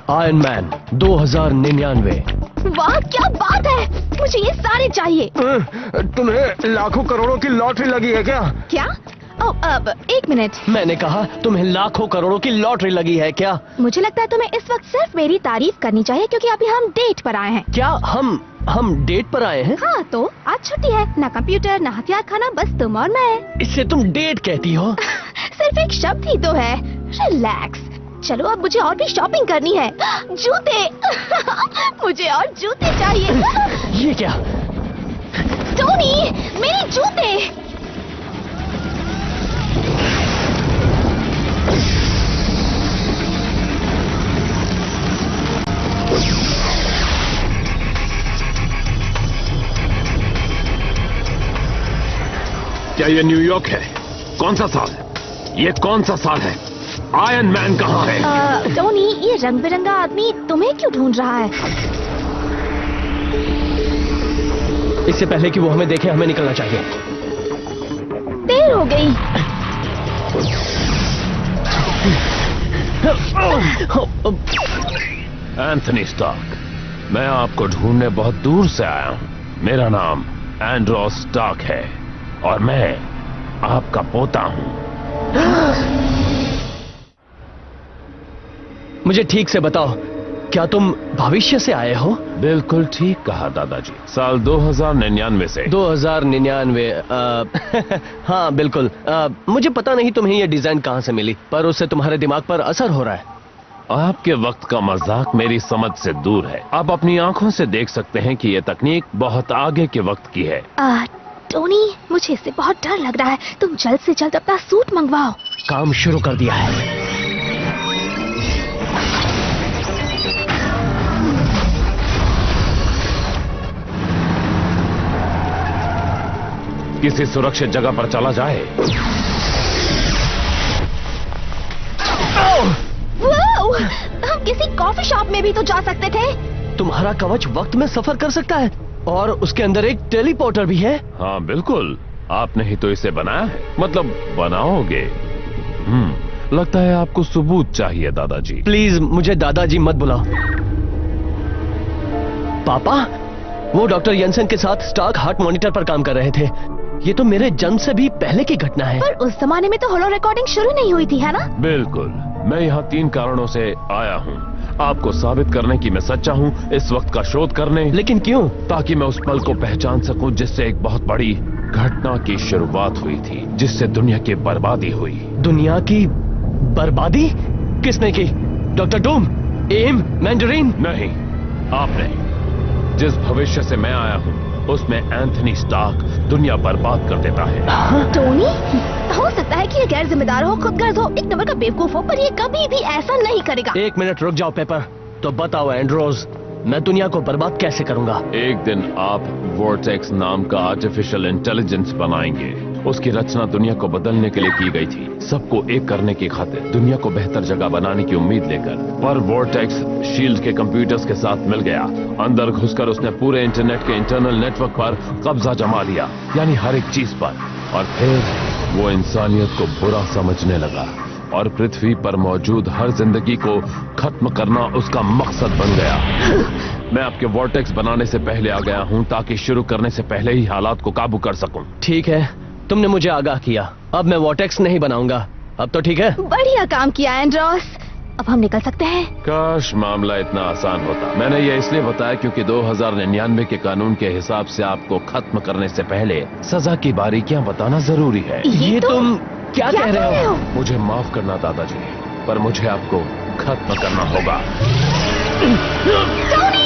Iron man 2099। वाह क्या बात है, मुझे ये सारे चाहिए। तुम्हें लाखों करोड़ों की लॉटरी लगी है क्या? क्या? अब एक मिनट। मैंने कहा तुम्हें लाखों करोड़ों की लॉटरी लगी है क्या? मुझे लगता है तुम्हें इस वक्त सिर्फ मेरी तारीफ करनी चाहिए, क्योंकि अभी हम डेट पर आए हैं। क्या हम डेट पर आए हैं? हाँ तो आज छुट्टी है, ना कंप्यूटर ना हथियार खाना, बस तुम और मैं। इससे तुम डेट कहती हो? सिर्फ एक शब्द ही तो है, रिलैक्स। चलो अब मुझे और भी शॉपिंग करनी है। जूते मुझे और जूते चाहिए। ये क्या? टोनी, मेरे जूते। क्या ये न्यूयॉर्क है? कौन सा साल? ये कौन सा साल है? आयरन मैन कहाँ है? टोनी, ये रंग बिरंगा आदमी तुम्हें क्यों ढूंढ रहा है? इससे पहले कि वो हमें देखे हमें निकलना चाहिए। देर हो गई। एंथनी स्टार्क, मैं आपको ढूंढने बहुत दूर से आया हूँ। मेरा नाम एंड्रोस स्टार्क है और मैं आपका पोता हूँ। मुझे ठीक से बताओ, क्या तुम भविष्य से आए हो? बिल्कुल ठीक कहा दादाजी, साल 2099 से। 2099? हाँ बिल्कुल। मुझे पता नहीं तुम्हें ये डिजाइन कहाँ से मिली, पर उससे तुम्हारे दिमाग पर असर हो रहा है। आपके वक्त का मजाक मेरी समझ से दूर है। आप अपनी आंखों से देख सकते हैं कि यह तकनीक बहुत आगे के वक्त की है। टोनी, मुझे इससे बहुत डर लग रहा है। तुम जल्द से जल्द अपना सूट मंगवाओ। काम शुरू कर दिया है। किसी सुरक्षित जगह पर चला जाए। वाओ! हम किसी कॉफी शॉप में भी तो जा सकते थे। तुम्हारा कवच वक्त में सफर कर सकता है और उसके अंदर एक टेलीपोर्टर भी है। हाँ बिल्कुल, आपने ही तो इसे बनाया है, मतलब बनाओगे। लगता है आपको सबूत चाहिए दादाजी। प्लीज मुझे दादाजी मत बुलाओ। पापा, वो डॉक्टर येंसन के साथ स्टार्क हार्ट मॉनिटर पर काम कर रहे थे। ये तो मेरे जन्म से भी पहले की घटना है। पर उस जमाने में तो होलो रिकॉर्डिंग शुरू नहीं हुई थी, है ना? बिल्कुल। मैं यहाँ 3 कारणों से आया हूँ। आपको साबित करने की मैं सच्चा हूँ, इस वक्त का शोध करने। लेकिन क्यों? ताकि मैं उस पल को पहचान सकूं जिससे एक बहुत बड़ी घटना की शुरुआत हुई थी, जिससे दुनिया की बर्बादी हुई। दुनिया की बर्बादी? किसने की? डॉक्टर डूम? एम? मैंडरीन? नहीं, आपने। जिस भविष्य से मैं आया हूँ उसमें एंथनी स्टार्क दुनिया बर्बाद कर देता है। टोनी, हो सकता है कि ये गैर जिम्मेदार हो, खुदगर्ज हो, एक नंबर का बेवकूफ हो, पर ये कभी भी ऐसा नहीं करेगा। 1 मिनट रुक जाओ पेपर। तो बताओ एंड्रोस, मैं दुनिया को बर्बाद कैसे करूंगा? एक दिन आप वोर्टेक्स नाम का आर्टिफिशियल इंटेलिजेंस बनाएंगे। उसकी रचना दुनिया को बदलने के लिए की गई थी, सबको एक करने की खातिर, दुनिया को बेहतर जगह बनाने की उम्मीद लेकर। पर वोर्टेक्स शील्ड के कंप्यूटर्स के साथ मिल गया। अंदर घुसकर उसने पूरे इंटरनेट के इंटरनल नेटवर्क पर कब्जा जमा लिया, यानी हर एक चीज पर। और फिर वो इंसानियत को बुरा समझने लगा और पृथ्वी पर मौजूद हर जिंदगी को खत्म करना उसका मकसद बन गया। मैं आपके वोर्टेक्स बनाने से पहले आ गया हूं ताकि शुरू करने से पहले ही हालात को काबू कर सकूं। ठीक है, तुमने मुझे आगाह किया। अब मैं वोर्टेक्स नहीं बनाऊंगा। अब तो ठीक है। बढ़िया काम किया एंड्रोस, अब हम निकल सकते हैं। काश मामला इतना आसान होता। मैंने ये इसलिए बताया क्योंकि 2099 के कानून के हिसाब से आपको खत्म करने से पहले सजा की बारीकियां बताना जरूरी है। ये तुम क्या कह रहे हो? मुझे माफ करना दादाजी, पर मुझे आपको खत्म करना होगा। टोनी!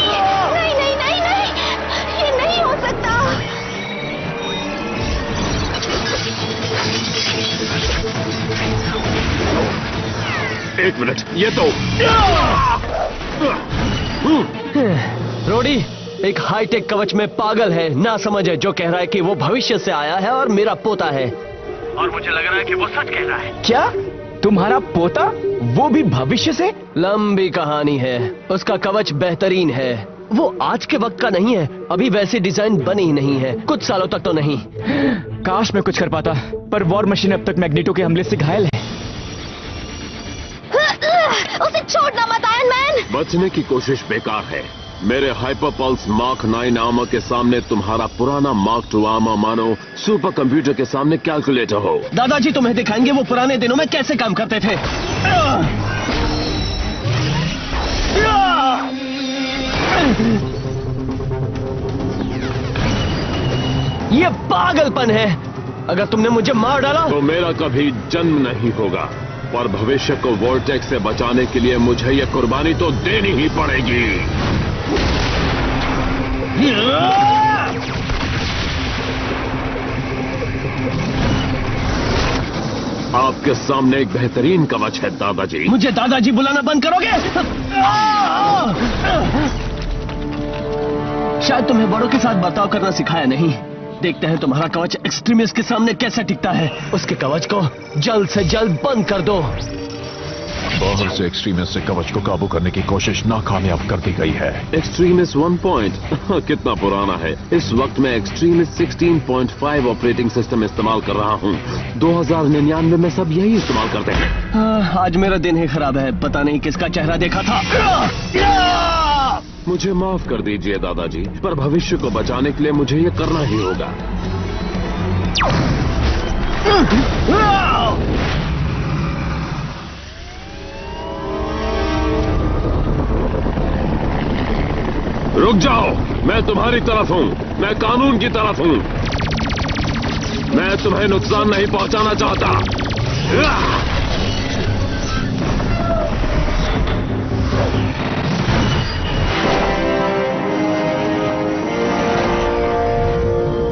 नहीं नहीं नहीं नहीं, ये नहीं हो सकता। एक मिनट, ये तो रोडी एक हाईटेक कवच में पागल है, ना समझ है, जो कह रहा है कि वो भविष्य से आया है और मेरा पोता है। और मुझे लग रहा है कि वो सच कह रहा है। क्या? तुम्हारा पोता? वो भी भविष्य से? लंबी कहानी है। उसका कवच बेहतरीन है। वो आज के वक्त का नहीं है, अभी वैसी डिजाइन बनी ही नहीं है, कुछ सालों तक तो नहीं। काश मैं कुछ कर पाता, पर वॉर मशीन अब तक मैग्नेटो के हमले से घायल है। उसे छोड़ना मत आयरन मैन। बचने की कोशिश बेकार है। मेरे हाइपर पल्स मार्क 9 आर्मर के सामने तुम्हारा पुराना मार्क 2 आर्मर मानो सुपर कंप्यूटर के सामने कैलकुलेटर हो। दादाजी तुम्हें दिखाएंगे वो पुराने दिनों में कैसे काम करते थे। ये पागलपन है। अगर तुमने मुझे मार डाला तो मेरा कभी जन्म नहीं होगा, पर भविष्य को वोर्टेक्स से बचाने के लिए मुझे ये कुर्बानी तो देनी ही पड़ेगी। आपके सामने एक बेहतरीन कवच है दादाजी। मुझे दादाजी बुलाना बंद करोगे? शायद तुम्हें बड़ों के साथ बर्ताव करना सिखाया नहीं। देखते हैं तुम्हारा कवच एक्सट्रीमिस्ट के सामने कैसे टिकता है। उसके कवच को जल्द से जल्द बंद कर दो। बाहर से एक्सट्रीमिस्ट से कवच को काबू करने की कोशिश नाकामयाब कर दी गई है। एक्सट्रीमिस्ट 1 पॉइंट कितना पुराना है। इस वक्त मैं एक्सट्रीमिस्ट 16.5 ऑपरेटिंग सिस्टम इस्तेमाल कर रहा हूँ। 2099 में सब यही इस्तेमाल करते हैं। आज मेरा दिन ही खराब है। पता नहीं किसका चेहरा देखा था। मुझे माफ कर दीजिए दादाजी, पर भविष्य को बचाने के लिए मुझे ये करना ही होगा। रुक जाओ, मैं तुम्हारी तरफ हूं। मैं कानून की तरफ हूं। मैं तुम्हें नुकसान नहीं पहुंचाना चाहता।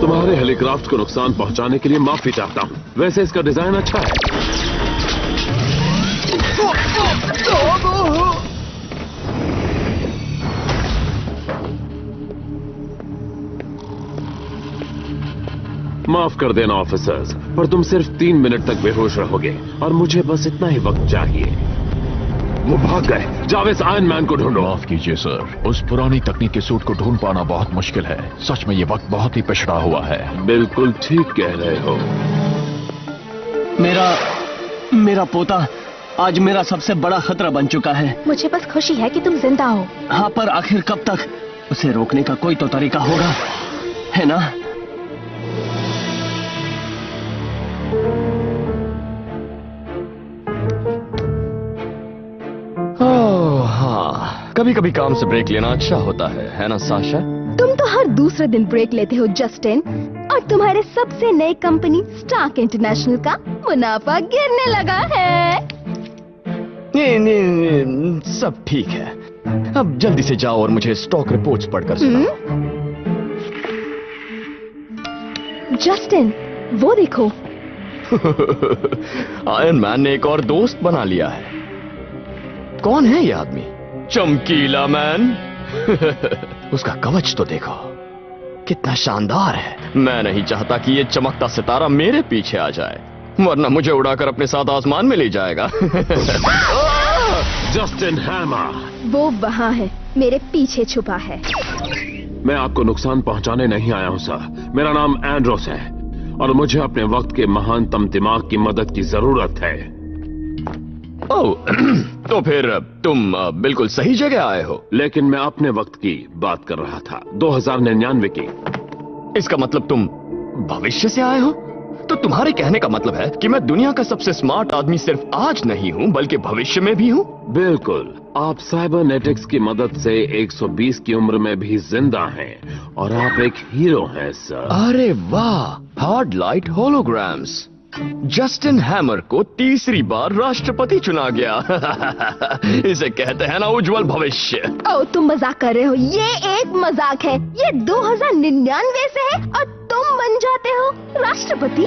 तुम्हारे हेलीक्राफ्ट को नुकसान पहुंचाने के लिए माफी चाहता हूं। वैसे इसका डिजाइन अच्छा है। माफ कर देना ऑफिसर्स, पर तुम सिर्फ 3 मिनट तक बेहोश रहोगे और मुझे बस इतना ही वक्त चाहिए। वो भाग गए। जावेद आयरन मैन को ढूंढो। माफ कीजिए सर, उस पुरानी तकनीकी सूट को ढूंढ पाना बहुत मुश्किल है। सच में ये वक्त बहुत ही पिछड़ा हुआ है। बिल्कुल ठीक कह रहे हो। मेरा पोता आज मेरा सबसे बड़ा खतरा बन चुका है। मुझे बस खुशी है कि तुम जिंदा हो। हाँ, पर आखिर कब तक? उसे रोकने का कोई तो तरीका होगा, है ना? कभी कभी काम से ब्रेक लेना अच्छा होता है ना साशा? तुम तो हर दूसरे दिन ब्रेक लेते हो जस्टिन, और तुम्हारे सबसे नई कंपनी स्टार्क इंटरनेशनल का मुनाफा गिरने लगा है। सब ठीक है। अब जल्दी से जाओ और मुझे स्टॉक रिपोर्ट्स पढ़कर सुनाओ। जस्टिन, वो देखो। आयरन मैन ने एक और दोस्त बना लिया है। कौन है ये आदमी? चमकीला मैन। उसका कवच तो देखो, कितना शानदार है। मैं नहीं चाहता कि ये चमकता सितारा मेरे पीछे आ जाए, वरना मुझे उड़ाकर अपने साथ आसमान में ले जाएगा। Justin hammer. वो वहाँ है, मेरे पीछे छुपा है। मैं आपको नुकसान पहुंचाने नहीं आया हूं सर। मेरा नाम एंड्रोस है और मुझे अपने वक्त के महानतम दिमाग की मदद की जरूरत है। ओह, तो फिर तुम बिल्कुल सही जगह आए हो। लेकिन मैं अपने वक्त की बात कर रहा था, 2099 की। इसका मतलब तुम भविष्य से आए हो? तो तुम्हारे कहने का मतलब है कि मैं दुनिया का सबसे स्मार्ट आदमी सिर्फ आज नहीं हूं, बल्कि भविष्य में भी हूं? बिल्कुल। आप साइबरनेटिक्स की मदद से 120 की उम्र में भी जिंदा हैं और आप एक हीरो हैं सर। अरे वाह, hard light holograms. Justin hammer को तीसरी बार राष्ट्रपति चुना गया। इसे कहते हैं ना उज्जवल भविष्य। ओह, तुम मजाक कर रहे हो। ये एक मजाक है। ये 2099 से है और तुम बन जाते हो राष्ट्रपति।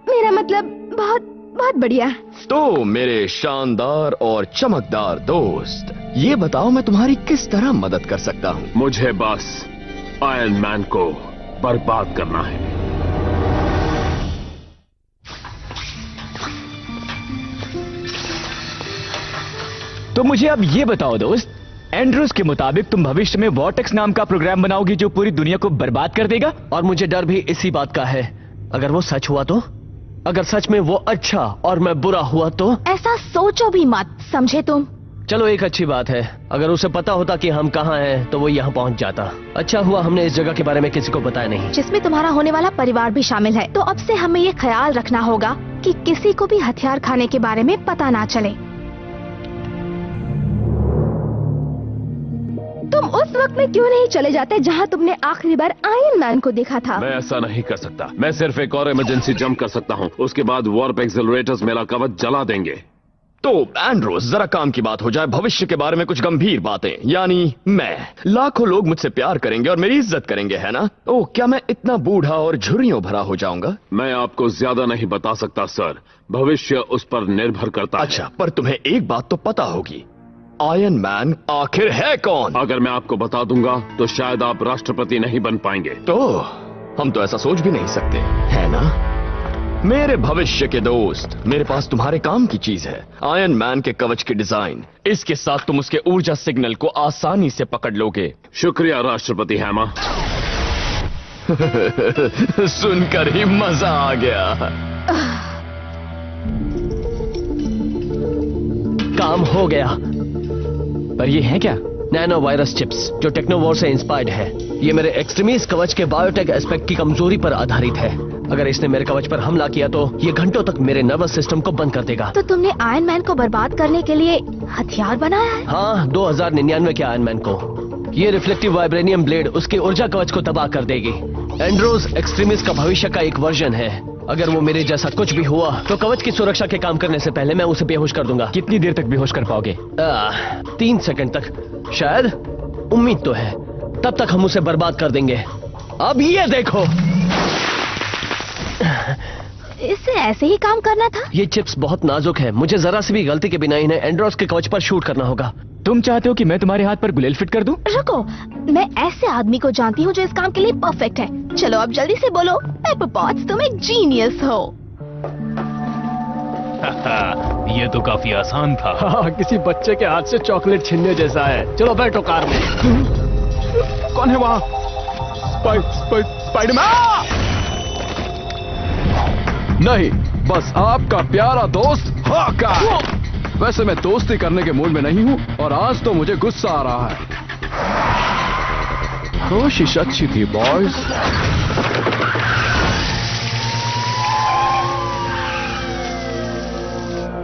मेरा मतलब बहुत बहुत बढ़िया। तो मेरे शानदार और चमकदार दोस्त, ये बताओ मैं तुम्हारी किस तरह मदद कर सकता हूँ? मुझे बस आयरन मैन को बर्बाद करना है। तो मुझे अब ये बताओ दोस्त, एंड्रोस के मुताबिक तुम भविष्य में वॉर्टेक्स नाम का प्रोग्राम बनाओगी जो पूरी दुनिया को बर्बाद कर देगा? और मुझे डर भी इसी बात का है। अगर वो सच हुआ तो? अगर सच में वो अच्छा और मैं बुरा हुआ तो? ऐसा सोचो भी मत, समझे तुम? चलो एक अच्छी बात है, अगर उसे पता होता कि हम कहाँ हैं तो वो यहाँ पहुँच जाता। अच्छा हुआ हमने इस जगह के बारे में किसी को बताया नहीं। जिसमें तुम्हारा होने वाला परिवार भी शामिल है। तो अब से हमें ये ख्याल रखना होगा कि किसी को भी हथियार खाने के बारे में पता ना चले। तुम उस वक्त में क्यों नहीं चले जाते जहाँ तुमने आखिरी बार आयरन मैन को देखा था? मैं ऐसा नहीं कर सकता। मैं सिर्फ एक और इमरजेंसी जंप कर सकता हूँ, उसके बाद वार्प एक्सेलरेटर्स मेरा कवच जला देंगे। तो एंड्रोस, जरा काम की बात हो जाए। भविष्य के बारे में कुछ गंभीर बातें, यानी मैं, लाखों लोग मुझसे प्यार करेंगे और मेरी इज्जत करेंगे, है ना? ओह, क्या मैं इतना बूढ़ा और झुर्रियों भरा हो जाऊंगा? मैं आपको ज्यादा नहीं बता सकता सर, भविष्य उस पर निर्भर करता है। अच्छा, पर तुम्हें एक बात तो पता होगी, आयरन मैन आखिर है कौन? अगर मैं आपको बता दूंगा तो शायद आप राष्ट्रपति नहीं बन पाएंगे। तो हम तो ऐसा सोच भी नहीं सकते, है ना? मेरे भविष्य के दोस्त, मेरे पास तुम्हारे काम की चीज है, आयरन मैन के कवच की डिजाइन। इसके साथ तुम उसके ऊर्जा सिग्नल को आसानी से पकड़ लोगे। शुक्रिया राष्ट्रपति हैमा। सुनकर ही मजा आ गया। काम हो गया। पर ये है क्या? नैनो वायरस चिप्स जो टेक्नोवॉर से इंस्पायर्ड है। ये मेरे एक्सट्रीमिस्ट कवच के बायोटेक एस्पेक्ट की कमजोरी पर आधारित है। अगर इसने मेरे कवच पर हमला किया तो ये घंटों तक मेरे नर्वस सिस्टम को बंद कर देगा। तो तुमने आयरन मैन को बर्बाद करने के लिए हथियार बनाया है? हाँ, 2099 के आयरन मैन को। ये रिफ्लेक्टिव वाइब्रेनियम ब्लेड उसके ऊर्जा कवच को तबाह कर देगी। एंड्रोस एक्सट्रीमिस्ट का भविष्य का एक वर्जन है। अगर वो मेरे जैसा कुछ भी हुआ तो कवच की सुरक्षा के काम करने से पहले मैं उसे बेहोश कर दूंगा। कितनी देर तक बेहोश कर पाओगे? 3 सेकंड तक शायद, उम्मीद तो है। तब तक हम उसे बर्बाद कर देंगे। अब ये देखो। इससे ऐसे ही काम करना था? ये चिप्स बहुत नाजुक है, मुझे जरा सी भी गलती के बिना इन्हें एंड्रोस के कवच पर शूट करना होगा। तुम चाहते हो कि मैं तुम्हारे हाथ पर गुलेल फिट कर दूं? रुको, मैं ऐसे आदमी को जानती हूँ जो इस काम के लिए परफेक्ट है। चलो अब जल्दी से बोलो, पेपर पॉट्स, तुम एक जीनियस हो। ये तो काफी आसान था। हाँ, किसी बच्चे के हाथ से चॉकलेट छीनने जैसा है। चलो बैठो कार में। कौन है वहाँ? स्पाइडरमैन? नहीं, बस आपका प्यारा दोस्त हॉकाय। वैसे मैं दोस्ती करने के मूड में नहीं हूँ और आज तो मुझे गुस्सा आ रहा है। कोशिश अच्छी थी बॉयज।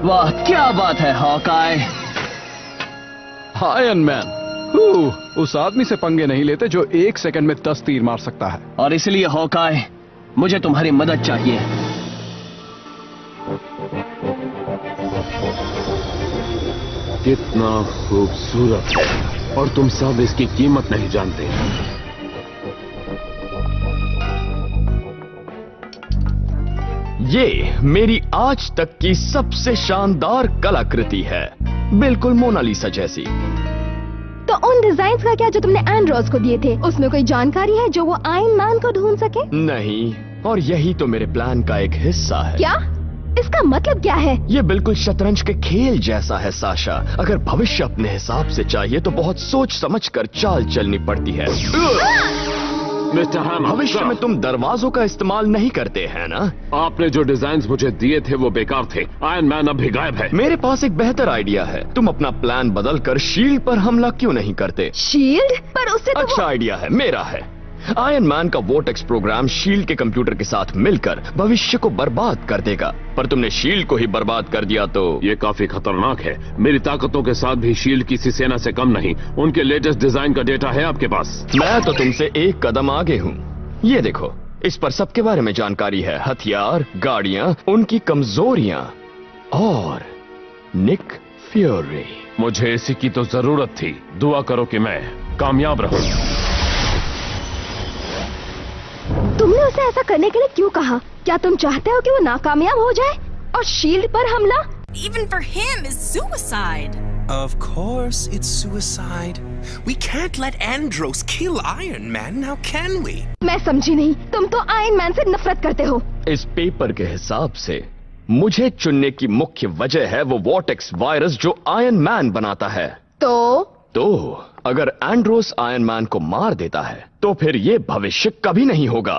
वाह, क्या बात है हॉकाय। आयरन मैन उस आदमी से पंगे नहीं लेते जो 1 सेकंड में 10 तीर मार सकता है। और इसलिए हॉकाय, मुझे तुम्हारी मदद चाहिए। कितना खूबसूरत है और तुम सब इसकी कीमत नहीं जानते। ये मेरी आज तक की सबसे शानदार कलाकृति है, बिल्कुल मोनालिसा जैसी। तो उन डिजाइन्स का क्या जो तुमने एंड्रोस को दिए थे? उसमें कोई जानकारी है जो वो आयरन मैन को ढूंढ सके? नहीं, और यही तो मेरे प्लान का एक हिस्सा है। क्या? इसका मतलब क्या है? ये बिल्कुल शतरंज के खेल जैसा है साशा। अगर भविष्य अपने हिसाब से चाहिए तो बहुत सोच समझकर चाल चलनी पड़ती है। मिस्टर हैमा, भविष्य में तुम दरवाजों का इस्तेमाल नहीं करते हैं ना? आपने जो डिजाइन्स मुझे दिए थे वो बेकार थे। आयरन मैन अब भी गायब है। मेरे पास एक बेहतर आइडिया है। तुम अपना प्लान बदलकर शील्ड पर हमला क्यों नहीं करते? शील्ड पर? उससे तो अच्छा आइडिया है, मेरा है। आयरन मैन का वोर्टेक्स प्रोग्राम शील्ड के कंप्यूटर के साथ मिलकर भविष्य को बर्बाद कर देगा। पर तुमने शील्ड को ही बर्बाद कर दिया तो ये काफी खतरनाक है। मेरी ताकतों के साथ भी शील्ड किसी सेना से कम नहीं। उनके लेटेस्ट डिजाइन का डेटा है आपके पास? मैं तो तुमसे एक कदम आगे हूँ। ये देखो, इस पर सबके बारे में जानकारी है। हथियार, गाड़ियाँ, उनकी कमजोरियां और निक फ्यूरी। मुझे इसी की तो जरूरत थी। दुआ करो कि मैं कामयाब रहूं। तुमने उसे ऐसा करने के लिए क्यों कहा? क्या तुम चाहते हो कि वो नाकामयाब हो जाए? और शील्ड पर हमला? Even for him is suicide. Of course it's suicide. We can't let Andros kill Iron Man, now can we? मैं समझी नहीं। तुम तो आयरन मैन से नफरत करते हो। इस पेपर के हिसाब से मुझे चुनने की मुख्य वजह है वो वॉर्टेक्स वायरस जो आयरन मैन बनाता है। तो अगर एंड्रोस आयरन मैन को मार देता है तो फिर ये भविष्य कभी नहीं होगा।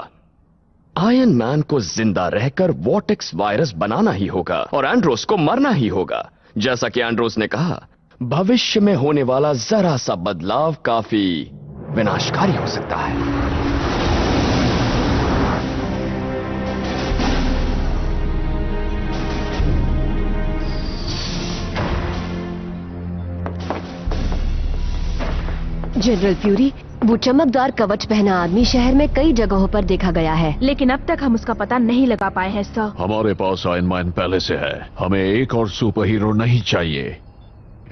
आयरन मैन को जिंदा रहकर वॉर्टेक्स वायरस बनाना ही होगा और एंड्रोस को मरना ही होगा। जैसा कि एंड्रोस ने कहा, भविष्य में होने वाला जरा सा बदलाव काफी विनाशकारी हो सकता है। जनरल फ्यूरी, वो चमकदार कवच पहना आदमी शहर में कई जगहों पर देखा गया है, लेकिन अब तक हम उसका पता नहीं लगा पाए हैं सर। हमारे पास आयरन मैन पहले से है, हमें एक और सुपर हीरो नहीं चाहिए।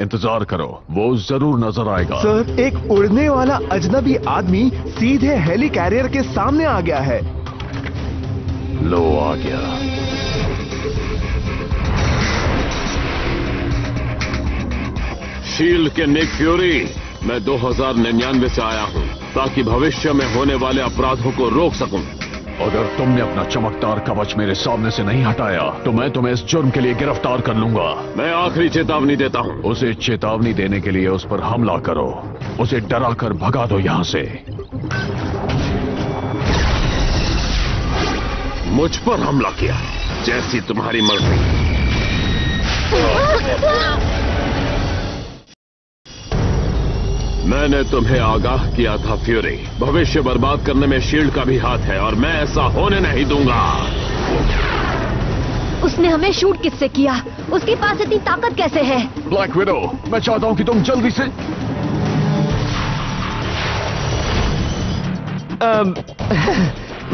इंतजार करो, वो जरूर नजर आएगा। सर, एक उड़ने वाला अजनबी आदमी सीधे हेली कैरियर के सामने आ गया है। लो, आ गया। शील्ड के निक फ्यूरी, मैं 2099 से आया हूं ताकि भविष्य में होने वाले अपराधों को रोक सकूं। अगर तुमने अपना चमकदार कवच मेरे सामने से नहीं हटाया तो मैं तुम्हें इस जुर्म के लिए गिरफ्तार कर लूंगा। मैं आखिरी चेतावनी देता हूं, उसे चेतावनी देने के लिए उस पर हमला करो, उसे डरा कर भगा दो यहां से। मुझ पर हमला किया, जैसी तुम्हारी मर्जी। मैंने तुम्हें आगाह किया था फ्यूरी, भविष्य बर्बाद करने में शील्ड का भी हाथ है और मैं ऐसा होने नहीं दूंगा। उसने हमें शूट किससे किया? उसके पास इतनी ताकत कैसे है? ब्लैक विडो, मैं चाहता हूं कि तुम जल्दी से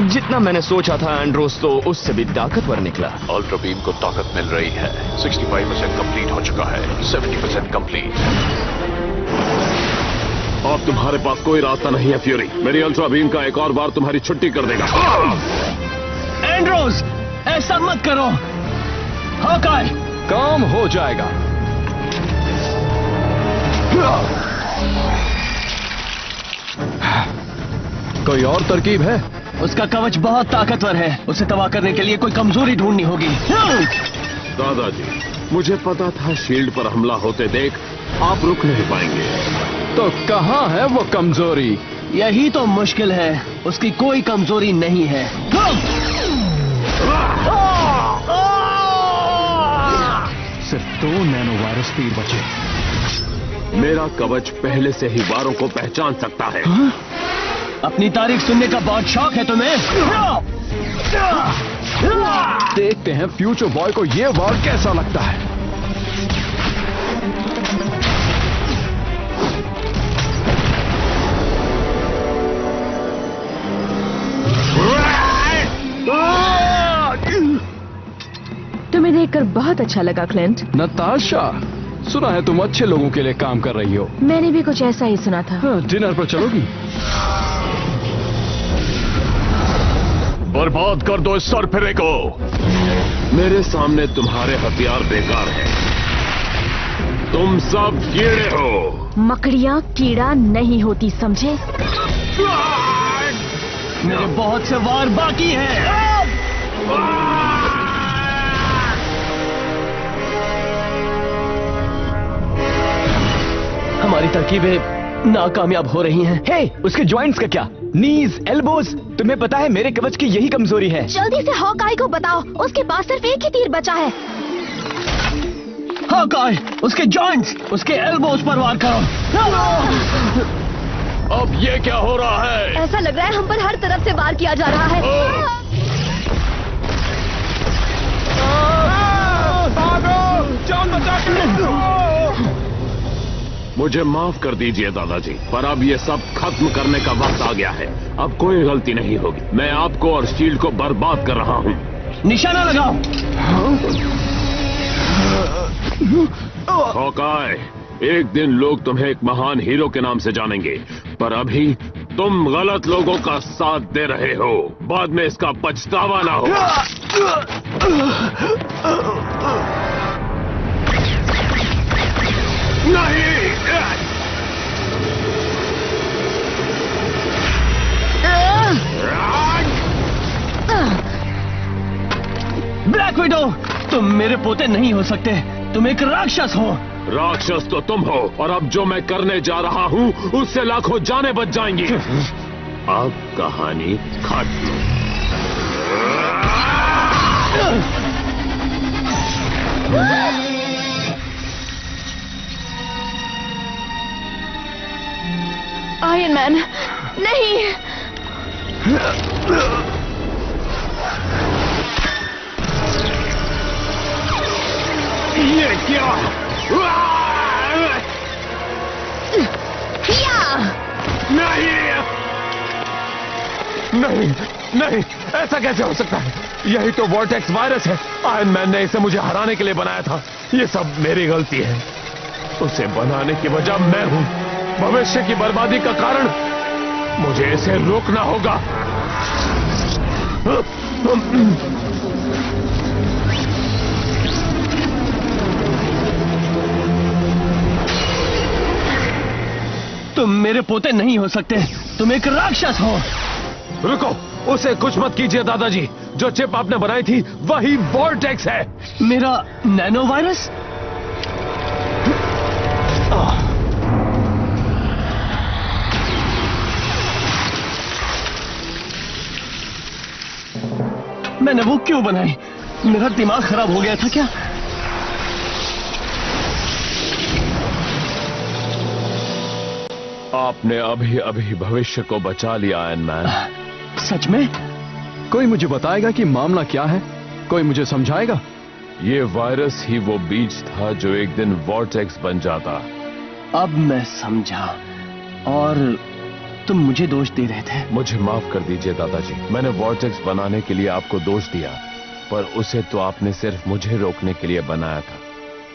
जितना मैंने सोचा था एंड्रोस तो उससे भी ताकतवर निकला। अल्ट्रा बीम को ताकत मिल रही है, 65% कंप्लीट हो चुका है, 70% कंप्लीट। अब तुम्हारे पास कोई रास्ता नहीं है फ्यूरी, मेरी अल्ट्रा बीम का एक और बार तुम्हारी छुट्टी कर देगा। एंड्रोस, ऐसा मत करो। हॉकाय, काम हो जाएगा। कोई और तरकीब है? उसका कवच बहुत ताकतवर है, उसे तबाह करने के लिए कोई कमजोरी ढूंढनी होगी। दादाजी, मुझे पता था शील्ड पर हमला होते देख आप रुक नहीं पाएंगे। तो कहाँ है वो कमजोरी? यही तो मुश्किल है, उसकी कोई कमजोरी नहीं है। सिर्फ 2 नैनो वायरस तीर बचे। मेरा कवच पहले से ही वारों को पहचान सकता है। अपनी तारीफ सुनने का बहुत शौक है तुम्हें? देखते हैं फ्यूचर बॉय को ये वार कैसा लगता है। तुम्हें देखकर बहुत अच्छा लगा क्लिंट। नताशा, सुना है तुम अच्छे लोगों के लिए काम कर रही हो। मैंने भी कुछ ऐसा ही सुना था। डिनर पर चलोगी? बर्बाद कर दो इस सरफिरे को। मेरे सामने तुम्हारे हथियार बेकार हैं। तुम सब कीड़े हो। मकड़ियाँ कीड़ा नहीं होती, समझे? मेरे बहुत से वार बाकी हैं। हमारी तरकीबें नाकामयाब हो रही हैं। हे, उसके जॉइंट्स का क्या? नीज, एल्बोज, तुम्हें पता है मेरे कवच की यही कमजोरी है। जल्दी से हॉकाई को बताओ, उसके पास सिर्फ एक ही तीर बचा है। हॉकाई, उसके जॉइंट्स, उसके एल्बोज पर वार करो। अब ये क्या हो रहा है? ऐसा लग रहा है हम पर हर तरफ से वार किया जा रहा है। जान बचा के। मुझे माफ कर दीजिए दादाजी, पर अब ये सब खत्म करने का वक्त आ गया है। अब कोई गलती नहीं होगी। मैं आपको और शील्ड को बर्बाद कर रहा हूँ। निशाना लगाओ। हॉकाय, एक दिन लोग तुम्हें एक महान हीरो के नाम से जानेंगे, पर अभी तुम गलत लोगों का साथ दे रहे हो। बाद में इसका पछतावा ना हो। नहीं! ब्लैक विडो, तुम मेरे पोते नहीं हो सकते, तुम एक राक्षस हो। राक्षस तो तुम हो, और अब जो मैं करने जा रहा हूँ उससे लाखों जानें बच जाएंगी। अब कहानी खत्म। आयरन मैन, नहीं। ये क्या? नहीं, नहीं, ऐसा कैसे हो सकता है? यही तो वॉर्टेक्स वायरस है। आयरन मैन ने इसे मुझे हराने के लिए बनाया था। ये सब मेरी गलती है। उसे बनाने की वजह मैं हूं। भविष्य की बर्बादी का कारण। मुझे इसे रोकना होगा। तुम मेरे पोते नहीं हो सकते। तुम एक राक्षस हो। रुको, उसे कुछ मत कीजिए दादाजी। जो चिप आपने बनाई थी वही वॉर्टेक्स है। मेरा नैनो वायरस? मैंने वो क्यों बनाई? मेरा दिमाग खराब हो गया था क्या? आपने अभी अभी भविष्य को बचा लिया आयरन मैन। सच में? कोई मुझे बताएगा कि मामला क्या है? कोई मुझे समझाएगा? ये वायरस ही वो बीज था जो एक दिन वॉर्टेक्स बन जाता। अब मैं समझा। और तुम मुझे दोष दे रहे थे। मुझे माफ कर दीजिए दादाजी। मैंने वॉर्टेक्स बनाने के लिए आपको दोष दिया, पर उसे तो आपने सिर्फ मुझे रोकने के लिए बनाया था।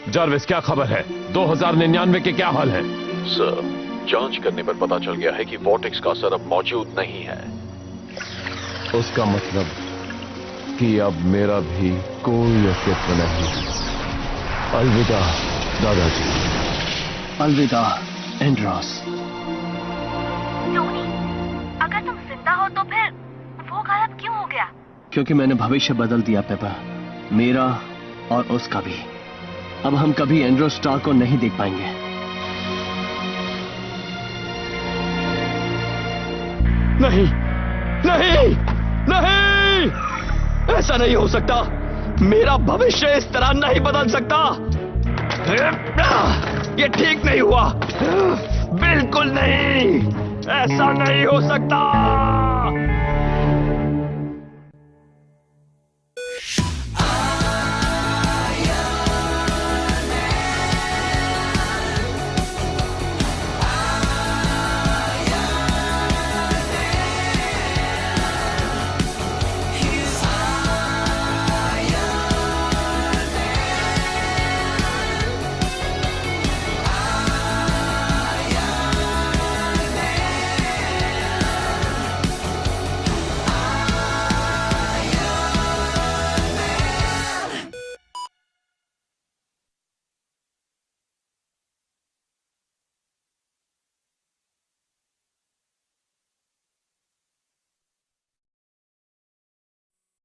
जार्विस, क्या खबर है? 2099 के क्या हाल है? सर, जांच करने पर पता चल गया है कि वॉर्टेक्स का असर अब मौजूद नहीं है। उसका मतलब कि अब मेरा भी कोई अस्तित्व नहीं। अलविदा दादाजी। अलविदा एंड्रोस। टोनी, अगर तुम जिंदा हो तो फिर वो गायब क्यों हो गया? क्योंकि मैंने भविष्य बदल दिया पेपर, मेरा और उसका भी। अब हम कभी एंड्रोस स्टार को नहीं देख पाएंगे। नहीं, नहीं, नहीं! ऐसा नहीं हो सकता। मेरा भविष्य इस तरह नहीं बदल सकता। ये ठीक नहीं हुआ। बिल्कुल नहीं। ऐसा नहीं हो सकता।